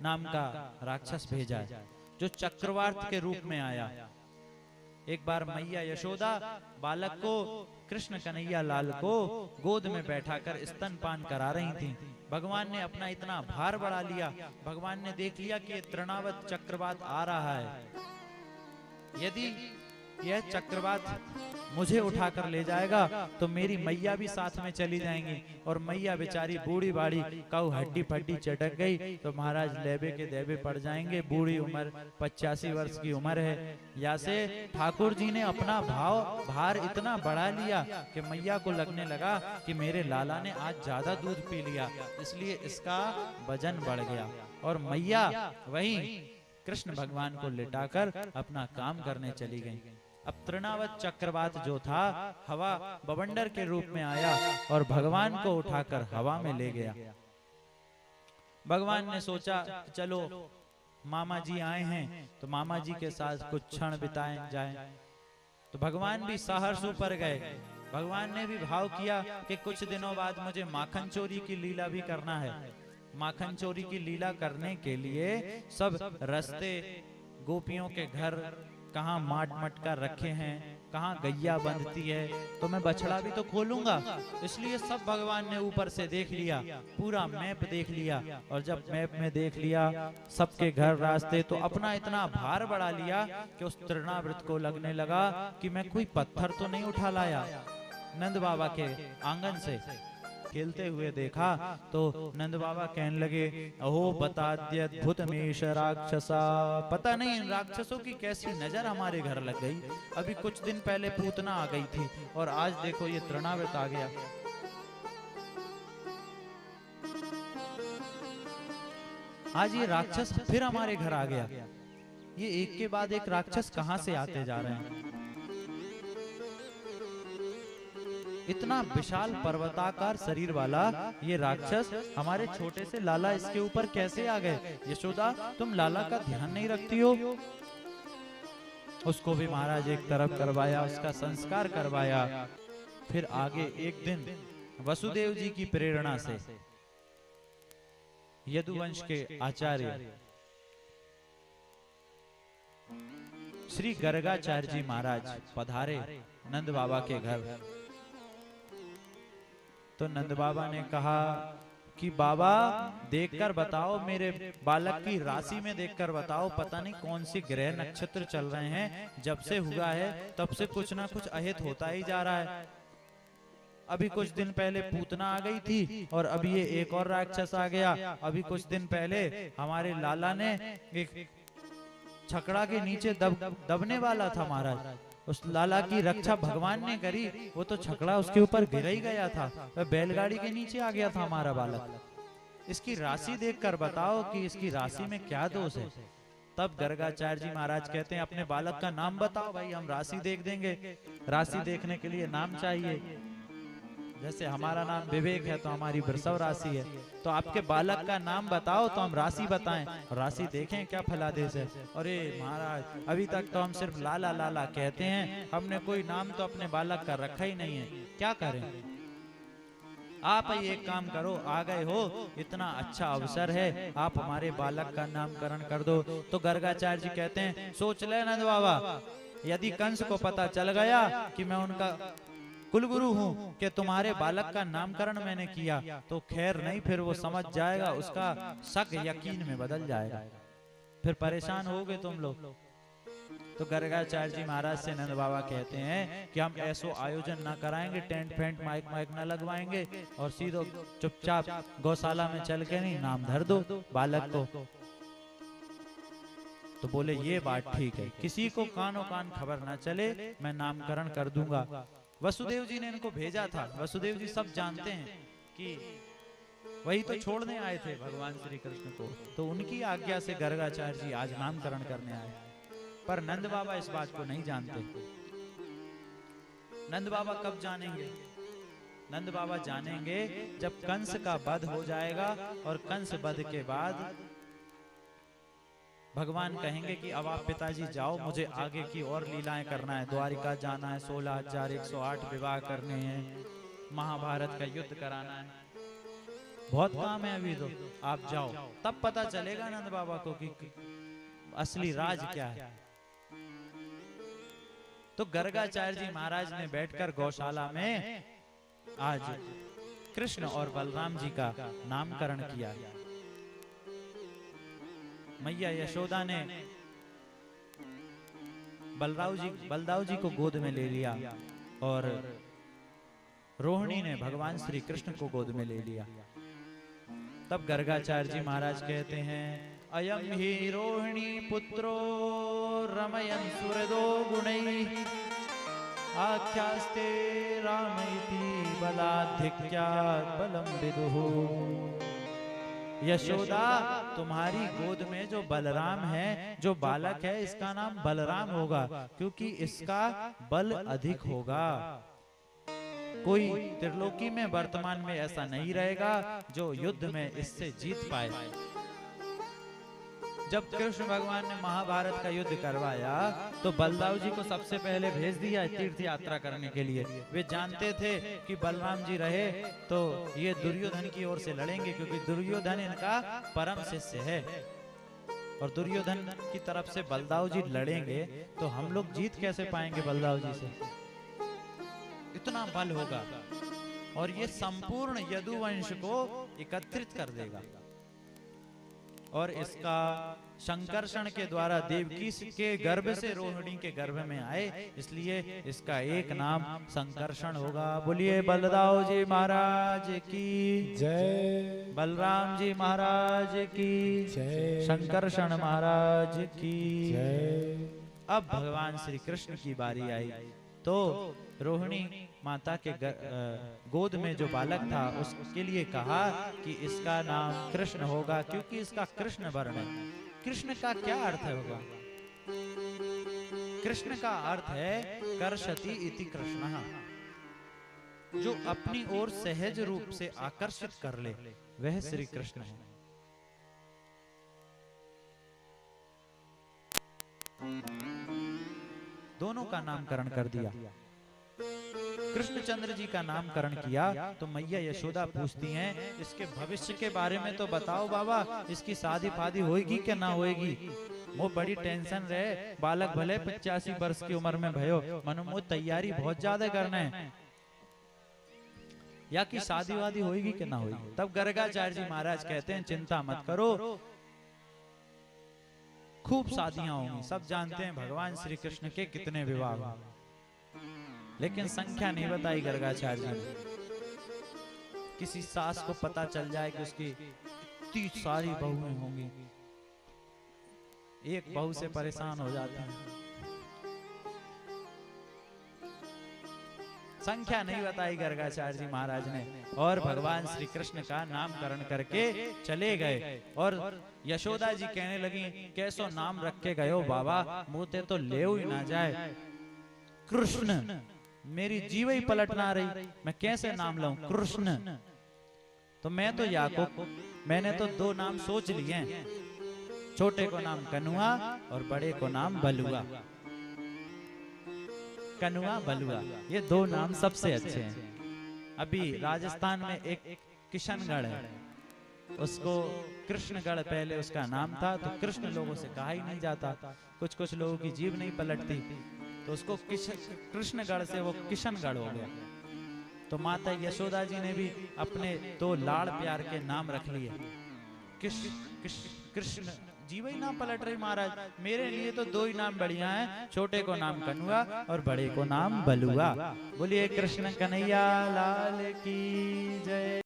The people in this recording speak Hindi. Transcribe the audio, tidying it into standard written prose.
नाम का राक्षस भेजा है, जो चक्रवार्त के रूप में आया। एक बार मैया यशोदा बालक को, कृष्ण कन्हैया लाल को गोद में बैठाकर स्तनपान करा रही थी। भगवान ने अपना इतना भार बढ़ा लिया, भगवान ने देख लिया कि ये तृणावत चक्रवात आ रहा है, यदि यह चक्रवात मुझे उठाकर ले जाएगा तो मेरी मैया भी साथ में चली जाएंगी, और मैया बेचारी बूढ़ी बाड़ी काऊ हड्डी फड्डी चटक गई तो महाराज लेबे के देबे पड़ जाएंगे। बूढ़ी उम्र 85 वर्ष की उम्र है। या से ठाकुर जी ने अपना भार इतना बढ़ा लिया कि मैया को लगने लगा कि मेरे लाला ने आज ज्यादा दूध पी लिया, इसलिए इसका वजन बढ़ गया। और मैया वहीं कृष्ण भगवान को लिटाकर अपना काम करने चली गई। अब तृणावत चक्रवात जो था हवा बवंडर के रूप में आया और भगवान को उठाकर हवा में ले गया। भगवान ने सोचा चलो मामा जी आए हैं तो मामा जी के साथ कुछ क्षण बिताए जाए, तो भगवान भी सहर्षु पर गए। भगवान ने भी भाव किया कि कुछ दिनों बाद मुझे माखन चोरी की लीला भी करना है। माखन चोरी की लीला करने के लिए सब रास्ते, गोपियों के घर कहाँ माट मटका रखे हैं, कहाँ गैया बंधती है, तो मैं बछड़ा भी तो खोलूंगा। इसलिए सब भगवान ने ऊपर से देख लिया, पूरा मैप देख लिया, और जब मैप में देख लिया सबके घर रास्ते, तो अपना इतना भार बढ़ा लिया कि उस तृणावृत को लगने लगा कि मैं कोई पत्थर तो नहीं उठा लाया। नंद बाबा के आंगन से खेलते हुए देखा तो नंद बाबा कहने लगे, अहो बताद्यद्भुत मेष राक्षसा, पता नहीं इन राक्षसों की कैसी नजर हमारे घर लग गई। अभी कुछ दिन पहले पूतना आ गई थी और आज देखो ये तृणावृत आ गया। आज ये राक्षस फिर हमारे घर आ गया। ये एक के बाद एक राक्षस कहां से आते जा रहे हैं। इतना विशाल पर्वताकार शरीर वाला ये राक्षस हमारे छोटे से लाला इसके ऊपर कैसे आ गए। यशोदा तुम लाला का ध्यान नहीं रखती हो। उसको भी महाराज एक तरफ करवाया, उसका संस्कार करवाया। फिर आगे एक दिन वसुदेव जी की प्रेरणा से यदुवंश के आचार्य श्री गर्गाचार्य जी महाराज पधारे नंद बाबा के घर। तो नंद बाबा ने कहा कि बाबा देखकर बताओ, मेरे बालक की राशि में देखकर बताओ, पता नहीं कौन सी ग्रह नक्षत्र चल रहे हैं, जब से हुआ है तब से कुछ ना कुछ अहित होता ही जा रहा है। अभी कुछ दिन पहले पूतना आ गई थी और अभी ये एक और राक्षस आ गया। अभी कुछ दिन पहले हमारे लाला ने एक छकड़ा के नीचे दबने वाला था महाराज, उस लाला की रक्षा भगवान ने करी, वो तो छकड़ा उसके ऊपर गिर ही गया था, वह बैलगाड़ी के नीचे आ गया था हमारा बालक। इसकी राशि देखकर बताओ कि इसकी राशि में क्या दोष है। तब गर्गाचार्य जी महाराज कहते हैं अपने बालक का नाम बताओ। भाई हम राशि देख देंगे, राशि देखने के लिए नाम चाहिए। जैसे हमारा नाम विवेक है तो हमारी वृषभ राशि है, तो आपके बालक का नाम बताओ तो हम राशि बताएं, राशि देखें क्या फलादेश है। अरे महाराज अभी तक तो हम सिर्फ लाला लाला कहते हैं, हमने कोई नाम तो अपने बालक का रखा ही नहीं है, क्या करें। आप ही एक काम करो, आ गए हो, इतना अच्छा अवसर है, आप हमारे बालक का नामकरण कर दो। तो गर्गाचार्य जी कहते हैं सोच ले नंद बाबा, यदि कंस को पता चल गया कि मैं उनका कुलगुरु हूँ कि तुम्हारे बालक का नामकरण मैंने किया, तो खैर नहीं, फिर वो समझ जाएगा, उसका शक यकीन में बदल जाएगा, फिर परेशान होगे तुम लोग। तो गर्गाचार्य जी महाराज से नंद बाबा कहते हैं कि हम ऐसो आयोजन ना कराएंगे, टेंट फेंट माइक माइक ना लगवाएंगे, और सीधो चुपचाप गौशाला में चल के नहीं नाम धर दो बालक को। तो बोले ये बात ठीक है, किसी को कानो कान खबर ना चले, मैं नामकरण कर दूंगा। वसुदेव जी ने इनको भेजा था। वसुदेव जी सब जानते हैं कि वही तो छोड़ने आए थे भगवान श्री कृष्ण को, तो उनकी आज्ञा से गर्गाचार्य जी आज नामकरण करने आए। पर नंद बाबा इस बात को नहीं जानते। नंद बाबा कब जानेंगे? नंद बाबा जानेंगे जब कंस का वध हो जाएगा, और कंस वध के बाद भगवान कहेंगे कि अब आप पिताजी जाओ, मुझे आगे की और लीलाएं करना है, द्वारिका जाना है, 16,108 विवाह करने हैं, महाभारत का युद्ध कराना है। बहुत काम है अभी, तो आप जाओ, तब पता चलेगा नंद बाबा को कि असली राज क्या है। तो गर्गाचार्य जी महाराज ने बैठकर गौशाला में आज कृष्ण और बलराम जी का नामकरण किया। मैया यशोदा ने बलदाऊ जी को गोद में ले लिया और रोहिणी ने भगवान श्री कृष्ण को गोद में ले लिया। तब गर्गाचार्य जी महाराज कहते हैं, अयम ही रोहिणी पुत्रो रमयन् सुहृदो गुणैः आख्यास्ते राम इति बलाधिक्यात् बलं विदुः। यशोदा, तुम्हारी गोद में जो बलराम है, जो बालक है, इसका नाम बलराम होगा, क्योंकि इसका बल अधिक होगा। कोई त्रिलोकी में वर्तमान में ऐसा नहीं रहेगा जो युद्ध में इससे जीत पाए। जब कृष्ण भगवान ने महाभारत का युद्ध करवाया तो बलदाऊ जी को सबसे पहले भेज दिया तीर्थ यात्रा करने के लिए। वे जानते थे कि बलराम जी रहे तो ये दुर्योधन की ओर से लड़ेंगे, क्योंकि दुर्योधन इनका परम शिष्य है और दुर्योधन की तरफ से बलदाऊ जी लड़ेंगे तो हम लोग जीत कैसे पाएंगे बलदाऊ जी से, इतना बल होगा और ये संपूर्ण यदुवंश को एकत्रित कर देगा। और इसका संकर्षण के द्वारा देवकी के गर्भ से रोहिणी के गर्भ में आए, इसलिए इसका एक नाम संकर्षण होगा। बोलिए बलदाऊ जी महाराज की जय, बलराम जी महाराज की जय, संकर्षण महाराज की जय। अब भगवान श्री कृष्ण की बारी आई तो रोहिणी माता के गोद में जो बालक था उसके लिए कहा कि इसका नाम कृष्ण होगा, क्योंकि इसका कृष्ण वर्ण है। कृष्ण का क्या अर्थ होगा? कृष्ण का अर्थ है कर्षति इति कृष्णः, जो अपनी ओर सहज रूप से आकर्षित कर ले, वह श्री कृष्ण है। दोनों का नामकरण कर दिया। कृष्णचंद्र जी का नामकरण किया तो मैया यशोदा पूछती हैं, इसके भविष्य के बारे में तो बताओ बाबा, इसकी शादी फादी होएगी क्या ना होएगी? वो बड़ी टेंशन रहे, बालक भले 85 वर्ष की उम्र में भयो, मनो वो तैयारी बहुत ज्यादा करना है, या कि शादी वादी होएगी क्या ना होएगी? तब गर्गाचार्य जी महाराज कहते हैं, चिंता मत करो, खूब शादियां होंगी। सब जानते हैं भगवान श्री कृष्ण के कितने विवाह, लेकिन संख्या नहीं बताई गर्गाचार्य जी ने। किसी सास को पता चल जाए कि उसकी इतनी सारी बहुएं होंगी, एक बहू से परेशान हो जाते हैं। संख्या नहीं बताई गर्गाचार्य जी महाराज ने और भगवान श्री कृष्ण का नामकरण करके चले गए। और यशोदा जी कहने लगी, कैसो नाम रख के गए हो बाबा, मुझे तो ले ही ना जाए। कृष्ण, मेरी जीव ही पलट ना रही, मैं कैसे नाम लाऊं कृष्ण? तो मैं तो याकूब, मैंने तो 2 नाम सोच लिए हैं, छोटे को नाम कनुआ और बड़े को नाम बलुआ। कनुआ बलुआ ये 2 नाम सबसे अच्छे हैं। अभी राजस्थान में एक किशनगढ़ है, उसको कृष्णगढ़ पहले उसका नाम था, तो कृष्ण लोगों से कहा ही नहीं जाता, कुछ लोगों की जीभ नहीं पलटती, तो उसको कृष्णगढ़ से वो किशनगढ़ हो गया। तो माता यशोदा जी ने भी अपने 2 लाड़ प्यार के नाम रख लिए। कृष्ण जीव ही नाम पलट रही महाराज, मेरे लिए तो 2 ही नाम बढ़िया हैं, छोटे को नाम कनुआ और बड़े को नाम बलुआ। बोलिए कृष्ण कन्हैया लाल की जय।